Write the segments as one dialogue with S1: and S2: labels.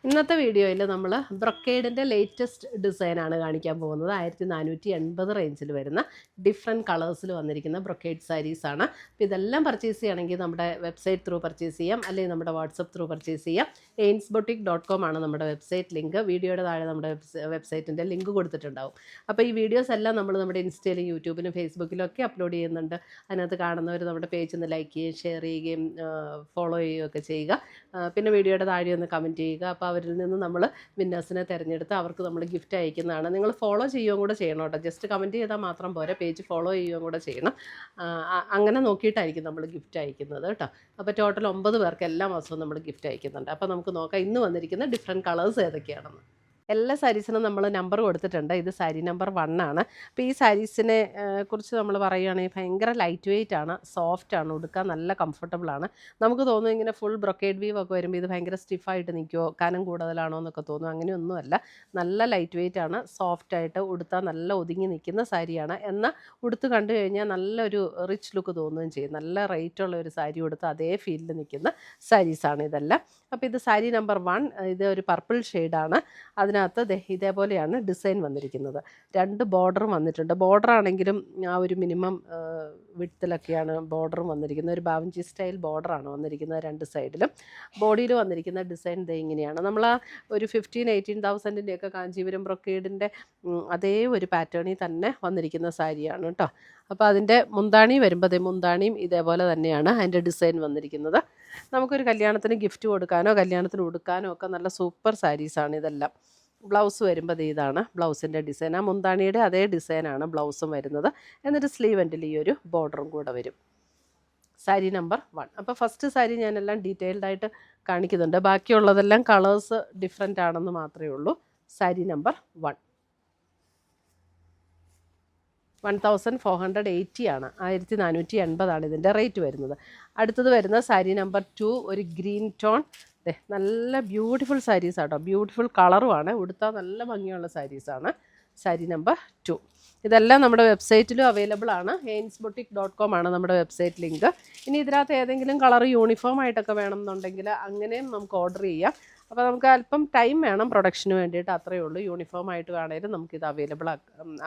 S1: ഇന്നത്തെ വീഡിയോയിൽ നമ്മൾ ബ്രൊക്കേഡിൻ്റെ ലേറ്റസ്റ്റ് ഡിസൈനാണ് കാണിക്കാൻ പോകുന്നത്. 1480 റേഞ്ചിൽ വരുന്ന ഡിഫറെൻറ്റ് കളേഴ്സിൽ വന്നിരിക്കുന്ന ബ്രൊക്കേഡ് സാരീസാണ്. അപ്പോൾ ഇതെല്ലാം പർച്ചേസ് ചെയ്യണമെങ്കിൽ നമ്മുടെ വെബ്സൈറ്റ് ത്രൂ പർച്ചേസ് ചെയ്യാം, അല്ലെങ്കിൽ നമ്മുടെ വാട്സപ്പ് ത്രൂ പർച്ചേസ് ചെയ്യാം. ainsboutique.com ആണ് നമ്മുടെ വെബ്സൈറ്റ് ലിങ്ക്. വീഡിയോയുടെ താഴെ നമ്മുടെ വെബ്സൈറ്റിൻ്റെ ലിങ്ക് കൊടുത്തിട്ടുണ്ടാവും. അപ്പോൾ ഈ വീഡിയോസ് എല്ലാം നമ്മൾ നമ്മുടെ ഇൻസ്റ്റയിലും യൂട്യൂബിലും ഫേസ്ബുക്കിലും ഒക്കെ അപ്ലോഡ് ചെയ്യുന്നുണ്ട്. അതിനകത്ത് കാണുന്നവർ നമ്മുടെ പേജ് ഒന്ന് ലൈക്ക് ചെയ്യുകയും ഷെയർ ചെയ്യുകയും ഫോളോ ചെയ്യുകയൊക്കെ ചെയ്യുക. പിന്നെ വീഡിയോയുടെ താഴെ ഒന്ന് കമൻറ്റ് ചെയ്യുക. അപ്പോൾ അവരിൽ നിന്ന് നമ്മൾ വിന്നേഴ്സിനെ തിരഞ്ഞെടുത്ത് അവർക്ക് നമ്മൾ ഗിഫ്റ്റ് അയക്കുന്നതാണ്. നിങ്ങൾ ഫോളോ ചെയ്യുകയും കൂടെ ചെയ്യണം കേട്ടോ. ജസ്റ്റ് കമൻറ്റ് ചെയ്താൽ മാത്രം പോരെ, പേജ് ഫോളോ ചെയ്യുകയും കൂടെ ചെയ്യണം. അങ്ങനെ നോക്കിയിട്ടായിരിക്കും നമ്മൾ ഗിഫ്റ്റ് അയക്കുന്നത് കേട്ടോ. അപ്പോൾ ടോട്ടൽ 9 പേർക്ക് എല്ലാ മാസവും നമ്മൾ ഗിഫ്റ്റ് അയക്കുന്നുണ്ട്. അപ്പോൾ നമുക്ക് നോക്കാം ഇന്ന് വന്നിരിക്കുന്ന ഡിഫറെൻറ്റ് കളേഴ്സ് ഏതൊക്കെയാണെന്ന്. എല്ലാ സാരീസിനും നമ്മൾ നമ്പർ കൊടുത്തിട്ടുണ്ട്. ഇത് സാരി നമ്പർ 1 ആണ്. അപ്പോൾ ഈ സാരീസിനെ കുറിച്ച് നമ്മൾ പറയുകയാണെങ്കിൽ ഭയങ്കര ലൈറ്റ് വെയ്റ്റ് ആണ്, സോഫ്റ്റ് ആണ്, ഉടുക്കാൻ നല്ല കംഫർട്ടബിൾ ആണ്. നമുക്ക് തോന്നും ഇങ്ങനെ ഫുൾ ബ്രൊക്കേഡ് വീവ് ഒക്കെ വരുമ്പോൾ ഇത് ഭയങ്കര സ്റ്റിഫായിട്ട് നിൽക്കുമോ, കനം കൂടുതലാണോ എന്നൊക്കെ തോന്നും. അങ്ങനെയൊന്നുമല്ല, നല്ല ലൈറ്റ് വെയ്റ്റ് ആണ്, സോഫ്റ്റായിട്ട് ഉടുത്താൽ നല്ല ഒതുങ്ങി നിൽക്കുന്ന സാരിയാണ്. എന്നാൽ ഉടുത്ത് കണ്ടു കഴിഞ്ഞാൽ നല്ലൊരു റിച്ച് ലുക്ക് തോന്നുകയും ചെയ്യും. നല്ല റേറ്റുള്ള ഒരു സാരി ഉടുത്ത് അതേ ഫീലിൽ നിൽക്കുന്ന സാരീസാണ് ഇതെല്ലാം. അപ്പോൾ ഇത് സാരി നമ്പർ 1. ഇത് ഒരു പർപ്പിൾ ഷെയ്ഡാണ്. അതിനകത്ത് ഇതേപോലെയാണ് ഡിസൈൻ വന്നിരിക്കുന്നത്. 2 ബോർഡറും വന്നിട്ടുണ്ട്. ബോർഡർ ആണെങ്കിലും ആ ഒരു മിനിമം വിഡ്ത്തിലൊക്കെയാണ് ബോർഡറും വന്നിരിക്കുന്നത്. ഒരു ബാവഞ്ചി സ്റ്റൈൽ ബോർഡറാണ് വന്നിരിക്കുന്നത് 2 സൈഡിലും. ബോഡിയിൽ വന്നിരിക്കുന്ന ഡിസൈൻ ഇങ്ങനെയാണ്. നമ്മൾ ആ ഒരു 15,000-18,000 കാഞ്ചീപുരം ബ്രൊക്കേഡിൻ്റെ അതേ ഒരു പാറ്റേണിൽ തന്നെ വന്നിരിക്കുന്ന സാരിയാണ് കേട്ടോ. അപ്പോൾ അതിൻ്റെ മുന്താണി വരുമ്പോൾ മുന്താണിയും ഇതേപോലെ തന്നെയാണ് അതിൻ്റെ ഡിസൈൻ വന്നിരിക്കുന്നത്. നമുക്കൊരു കല്യാണത്തിന് ഗിഫ്റ്റ് കൊടുക്കാനോ കല്യാണത്തിന് ഉടുക്കാനോ ഒക്കെ നല്ല സൂപ്പർ സാരീസാണ് ഇതെല്ലാം. ബ്ലൗസ് വരുമ്പോൾ ഇതാണ് ബ്ലൗസിൻ്റെ ഡിസൈൻ. ആ മുന്താണിയുടെ അതേ ഡിസൈനാണ് ബ്ലൗസും വരുന്നത്. എന്നിട്ട് സ്ലീവ് എൻഡിൽ ഈ ഒരു ബോർഡറും കൂടെ വരും. സാരി നമ്പർ 1. അപ്പോൾ ഫസ്റ്റ് സാരി ഞാനെല്ലാം ഡീറ്റെയിൽഡായിട്ട് കാണിക്കുന്നുണ്ട്. ബാക്കിയുള്ളതെല്ലാം കളേഴ്സ് ഡിഫറെൻ്റ് ആണെന്ന് മാത്രമേ ഉള്ളൂ. സാരി നമ്പർ 1 1480 ആണ്. 1480 ഇതിൻ്റെ റേറ്റ് വരുന്നത്. അടുത്തത് വരുന്ന സാരി നമ്പർ 2, ഒരു ഗ്രീൻ ടോൺ. നല്ല ബ്യൂട്ടിഫുൾ സാരീസ് ആട്ടോ. ബ്യൂട്ടിഫുൾ കളറുമാണ്, ഉടുത്താൽ നല്ല ഭംഗിയുള്ള സാരീസാണ്. സാരി നമ്പർ 2. ഇതെല്ലാം നമ്മുടെ വെബ്സൈറ്റിലും അവൈലബിൾ ആണ്. ainsboutique.com ആണ് നമ്മുടെ വെബ്സൈറ്റ് ലിങ്ക്. ഇനി ഇതിനകത്ത് ഏതെങ്കിലും കളർ യൂണിഫോം ആയിട്ടൊക്കെ വേണമെന്നുണ്ടെങ്കിൽ അങ്ങനെയും നമുക്ക് ഓർഡർ ചെയ്യാം. അപ്പോൾ നമുക്ക് അല്പം ടൈം വേണം പ്രൊഡക്ഷന് വേണ്ടിയിട്ട്, അത്രയേ ഉള്ളൂ. യൂണിഫോം ആയിട്ട് കാണാനും നമുക്കിത് അവൈലബിൾ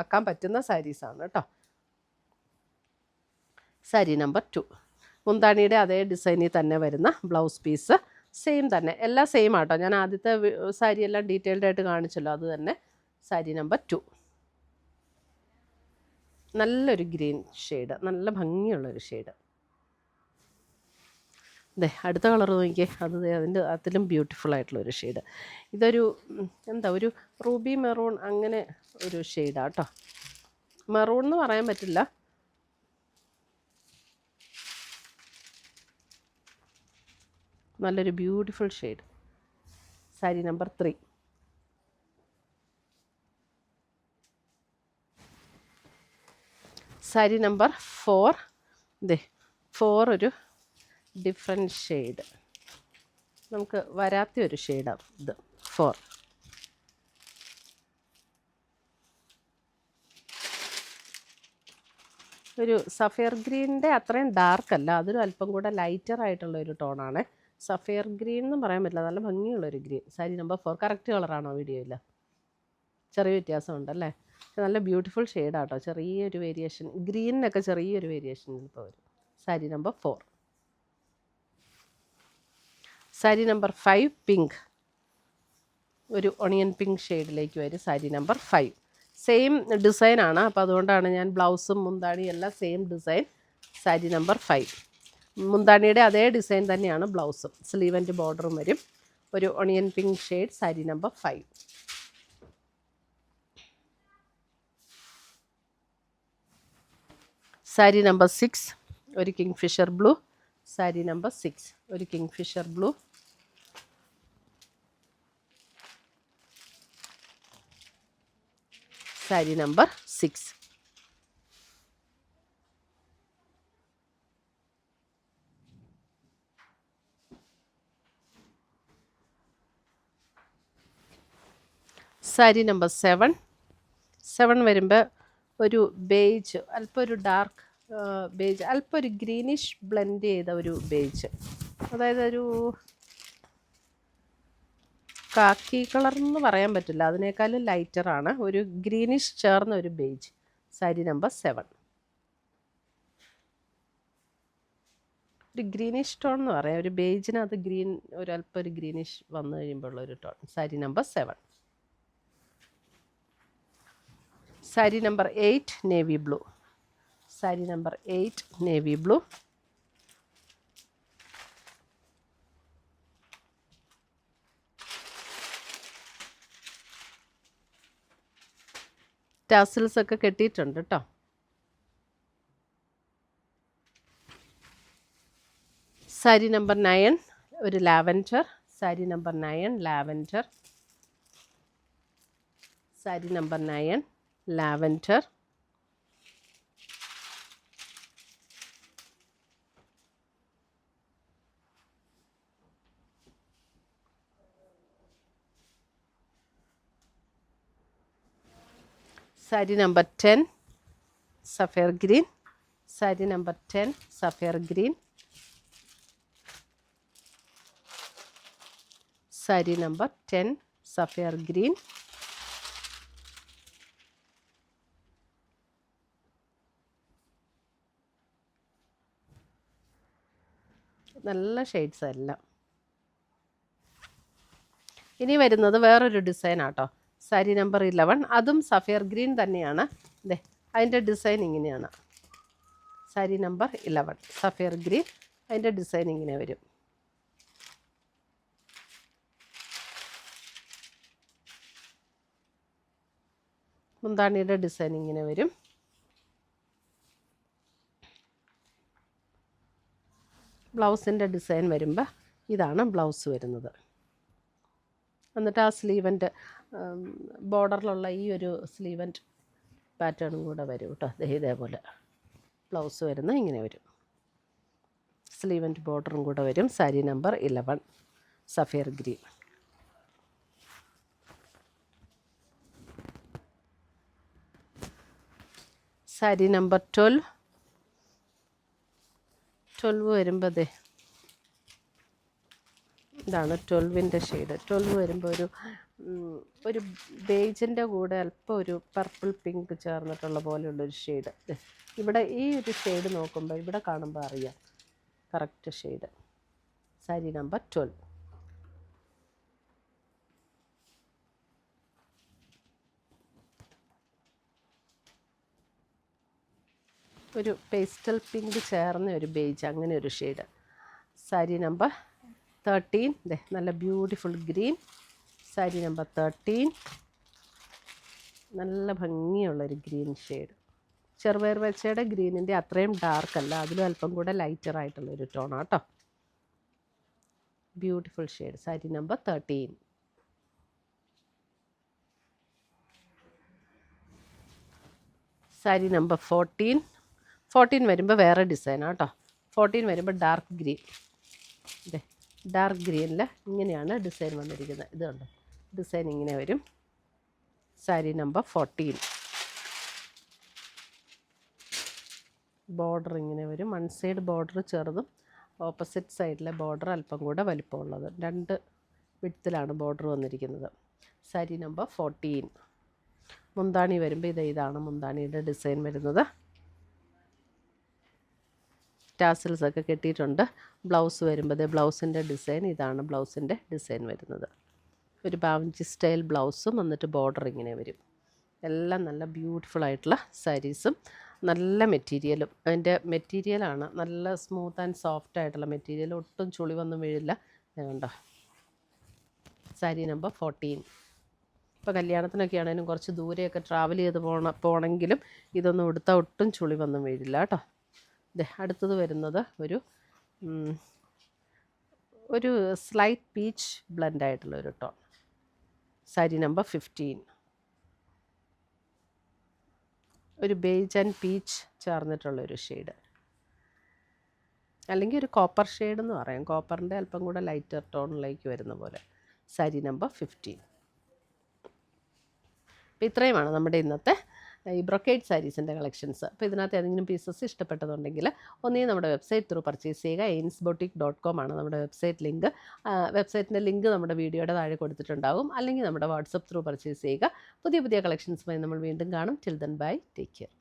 S1: ആക്കാൻ പറ്റുന്ന സാരീസാണ് കേട്ടോ. സാരി നമ്പർ 2. മുന്താണിയുടെ അതേ ഡിസൈനിൽ തന്നെ വരുന്ന ബ്ലൗസ് പീസ് സെയിം തന്നെ, എല്ലാം സെയിം ആട്ടോ. ഞാൻ ആദ്യത്തെ സാരി എല്ലാം ഡീറ്റെയിൽഡ് ആയിട്ട് കാണിച്ചല്ലോ, അത് തന്നെ. സാരി നമ്പർ 2. നല്ലൊരു ഗ്രീൻ ഷെയ്ഡ്, നല്ല ഭംഗിയുള്ളൊരു ഷെയ്ഡ്. അടുത്ത കളർ നോക്കിയേ, അതിലും ബ്യൂട്ടിഫുൾ ആയിട്ടുള്ളൊരു ഷെയ്ഡ്. ഇതൊരു ഒരു റൂബി മെറൂൺ അങ്ങനെ ഒരു ഷെയ്ഡാണ് കേട്ടോ. മെറൂൺ എന്ന് പറയാൻ പറ്റില്ല, നല്ലൊരു beautiful shade. Sari number 3. Sari number 4. 4 ഒരു ഡിഫറെൻറ്റ് ഷെയ്ഡ്, നമുക്ക് വരാത്ത ഒരു ഷെയ്ഡാണ് ഇത്. 4 ഒരു സഫയർ ഗ്രീനിൻ്റെ അത്രയും ഡാർക്കല്ല, അതൊരു അല്പം കൂടെ ലൈറ്റർ ആയിട്ടുള്ള ഒരു ടോണാണ്. സഫയർ ഗ്രീൻ എന്നും പറയാൻ പറ്റില്ല, നല്ല ഭംഗിയുള്ളൊരു ഗ്രീൻ. സാരി നമ്പർ 4. കറക്റ്റ് കളറാണോ വീഡിയോയിൽ? ചെറിയ വ്യത്യാസമുണ്ടല്ലേ. നല്ല ബ്യൂട്ടിഫുൾ ഷെയ്ഡാട്ടോ. ചെറിയൊരു വേരിയേഷൻ, ഗ്രീനിനൊക്കെ ചെറിയൊരു വേരിയേഷൻ ഇപ്പോൾ വരും. Sari number 4. Sari number 5, pink. ഒരു ഒണിയൻ പിങ്ക് ഷെയ്ഡിലേക്ക് വരും. സാരി നമ്പർ 5. സെയിം ഡിസൈനാണ്, അപ്പോൾ അതുകൊണ്ടാണ് ഞാൻ ബ്ലൗസും മുന്താണിയും എല്ലാം സെയിം ഡിസൈൻ. സാരി നമ്പർ 5. മുന്താണിയുടെ അതേ ഡിസൈൻ തന്നെയാണ് ബ്ലൗസും. സ്ലീവ് ആൻഡ് ബോർഡറും വരും. ഒരു onion pink shade. Sari number 5. Sari number 6, ഒരു kingfisher blue. Sari number 6, ഒരു kingfisher blue. Sari number 6. Sari number 7. 7 വരുമ്പോൾ ഒരു ബേജ്, അല്പം ഒരു ഡാർക്ക് ബേജ്, അല്പം ഒരു ഗ്രീനിഷ് ബ്ലെൻഡ് ചെയ്ത ഒരു ബേജ്, അതായത് ഒരു കാക്കി കളർ എന്ന് പറയാൻ പറ്റില്ല, അതിനേക്കാളും ലൈറ്ററാണ്, ഒരു ഗ്രീനിഷ് ചേർന്ന ഒരു ബേജ്. സാരി നമ്പർ 7. ഒരു ഗ്രീനിഷ് ടോൺ എന്ന് പറയാം, ഒരു ബേജിനകത്ത് ഗ്രീൻ ഒരല്പം ഒരു ഗ്രീനിഷ് വന്നു കഴിയുമ്പോൾ ഉള്ളൊരു tone. Sari number 7. Sari number 8 navy blue. Sari number 8 navy blue. Tassels ഒക്കെ കെട്ടിയിട്ടുണ്ട് കേട്ടോ. സാരി നമ്പർ 9 ഒരു lavender. Sari number 9 lavender. Sari number 9 lavender. Sari number 10 sapphire green. Sari number 10 sapphire green. Sari number 10 sapphire green. നല്ല ഷെയ്ഡ്സ് എല്ലാം. ഇനി വരുന്നത് വേറൊരു ഡിസൈൻ ആട്ടോ. സാരി നമ്പർ 11, അതും സഫയർ ഗ്രീൻ തന്നെയാണ്. അതെ, അതിൻ്റെ ഡിസൈൻ ഇങ്ങനെയാണ്. സാരി നമ്പർ 11 സഫയർ ഗ്രീൻ, അതിൻ്റെ ഡിസൈൻ ഇങ്ങനെ വരും. മുന്താണിയുടെ ഡിസൈൻ ഇങ്ങനെ വരും. ബ്ലൗസിൻ്റെ ഡിസൈൻ വരുമ്പോൾ ഇതാണ് ബ്ലൗസ് വരുന്നത്. എന്നിട്ട് ആ സ്ലീവൻ്റ് ബോർഡറിലുള്ള ഈ ഒരു സ്ലീവൻ്റ് പാറ്റേണും കൂടെ വരും കേട്ടോ. ഇതേപോലെ ബ്ലൗസ് വരുന്ന ഇങ്ങനെ വരും. സ്ലീവൻ്റ് ബോർഡറും കൂടെ വരും. Sari number 11 sapphire green. Sari number 12 വരുമ്പോൾ അതെ ഇതാണ് 12ൻ്റെ ഷെയ്ഡ്. 12 വരുമ്പോൾ ഒരു ബേജിൻ്റെ കൂടെ അല്പം ഒരു പർപ്പിൾ പിങ്ക് ചേർന്നിട്ടുള്ള പോലെയുള്ളൊരു ഷെയ്ഡ്. ഇവിടെ ഈ ഒരു ഷെയ്ഡ് നോക്കുമ്പോൾ ഇവിടെ കാണുമ്പോൾ അറിയാം കറക്റ്റ് ഷെയ്ഡ്. സാരി നമ്പർ 12. ഒരു പേസ്റ്റൽ പിങ്ക് ചേർന്ന ഒരു ബേജ്, അങ്ങനെ ഒരു ഷെയ്ഡ്. സാരി നമ്പർ 13 നല്ല ബ്യൂട്ടിഫുൾ ഗ്രീൻ. സാരി നമ്പർ 13 നല്ല ഭംഗിയുള്ളൊരു ഗ്രീൻ ഷെയ്ഡ്. ചെറുപയർ വെച്ചയുടെ ഗ്രീനിൻ്റെ അത്രയും ഡാർക്ക് അല്ല, അതിലും അല്പം കൂടെ ലൈറ്ററായിട്ടുള്ളൊരു ടോണാണ് കേട്ടോ. Beautiful shade. Sari number 13. Sari number 14 വരുമ്പോൾ വേറെ ഡിസൈനാണ് കേട്ടോ. 14 വരുമ്പോൾ ഡാർക്ക് ഗ്രീൻ. അതെ, ഡാർക്ക് ഗ്രീനിൽ ഇങ്ങനെയാണ് ഡിസൈൻ വന്നിരിക്കുന്നത്. ഇതുണ്ട്, ഡിസൈൻ ഇങ്ങനെ വരും. സാരി നമ്പർ 14. ബോർഡർ ഇങ്ങനെ വരും. വൺ സൈഡ് ബോർഡർ ചെറുതും ഓപ്പോസിറ്റ് സൈഡിലെ ബോർഡർ അല്പം കൂടെ വലിപ്പമുള്ളത്. 2 വിഡ്ത്തിലാണ് ബോർഡർ വന്നിരിക്കുന്നത്. സാരി നമ്പർ 14. മുന്താണി വരുമ്പോൾ ഇതാണ് മുന്താണിയുടെ ഡിസൈൻ വരുന്നത്. ടാസിൽസ് ഒക്കെ കെട്ടിയിട്ടുണ്ട്. ബ്ലൗസ് വരുമ്പോൾ ബ്ലൗസിൻ്റെ ഡിസൈൻ ഇതാണ്. ബ്ലൗസിൻ്റെ ഡിസൈൻ വരുന്നത് ഒരു ബാവഞ്ചി സ്റ്റൈൽ ബ്ലൗസും എന്നിട്ട് ബോർഡർ ഇങ്ങനെ വരും. എല്ലാം നല്ല ബ്യൂട്ടിഫുൾ ആയിട്ടുള്ള സാരീസും നല്ല മെറ്റീരിയലും. അതിൻ്റെ മെറ്റീരിയലാണ് നല്ല സ്മൂത്ത് ആൻഡ് സോഫ്റ്റ് ആയിട്ടുള്ള മെറ്റീരിയൽ. ഒട്ടും ചുളിവൊന്നും വീഴില്ല. കണ്ടോ, സാരി നമ്പർ 14. ഇപ്പോൾ കല്യാണത്തിനൊക്കെ ആണെങ്കിലും കുറച്ച് ദൂരെയൊക്കെ ട്രാവൽ ചെയ്ത് പോകണമെങ്കിലും ഇതൊന്നും എടുത്താൽ ഒട്ടും ചുളിവൊന്നും വീഴില്ല കേട്ടോ. അടുത്തത് വരുന്നത് ഒരു സ്ലൈറ്റ് പീച്ച് ബ്ലെൻഡ് ആയിട്ടുള്ള ഒരു ടോൺ. സാരി നമ്പർ 15. ഒരു ബേജ് ആൻഡ് പീച്ച് ചേർന്നിട്ടുള്ളൊരു ഷെയ്ഡ്, അല്ലെങ്കിൽ ഒരു കോപ്പർ ഷെയ്ഡ് എന്ന് പറയാം. കോപ്പറിൻ്റെ അല്പം കൂടെ ലൈറ്റർ ടോണിലേക്ക് വരുന്ന പോലെ. സാരി നമ്പർ 15. അപ്പോൾ ഇത്രയുമാണ് നമ്മുടെ ഇന്നത്തെ ഈ ബ്രൊക്കേഡ് സാരീസിൻ്റെ കളക്ഷൻസ്. അപ്പോൾ ഇതിനകത്ത് ഏതെങ്കിലും പീസസ് ഇഷ്ടപ്പെട്ടതുണ്ടെങ്കിൽ ഒന്നേ നമ്മുടെ വെബ്സൈറ്റ് ത്രൂ പർച്ചേസ് ചെയ്യുക. ainsboutique.com ആണ് നമ്മുടെ വെബ്സൈറ്റ് ലിങ്ക്. വെബ്സൈറ്റിൻ്റെ ലിങ്ക് നമ്മുടെ വീഡിയോയുടെ താഴെ കൊടുത്തിട്ടുണ്ടാകും. അല്ലെങ്കിൽ നമ്മുടെ വാട്സപ്പ് ത്രൂ പർച്ചേസ് ചെയ്യുക. പുതിയ പുതിയ കളക്ഷൻസുമായി നമ്മൾ വീണ്ടും കാണും. Till then bye, take care.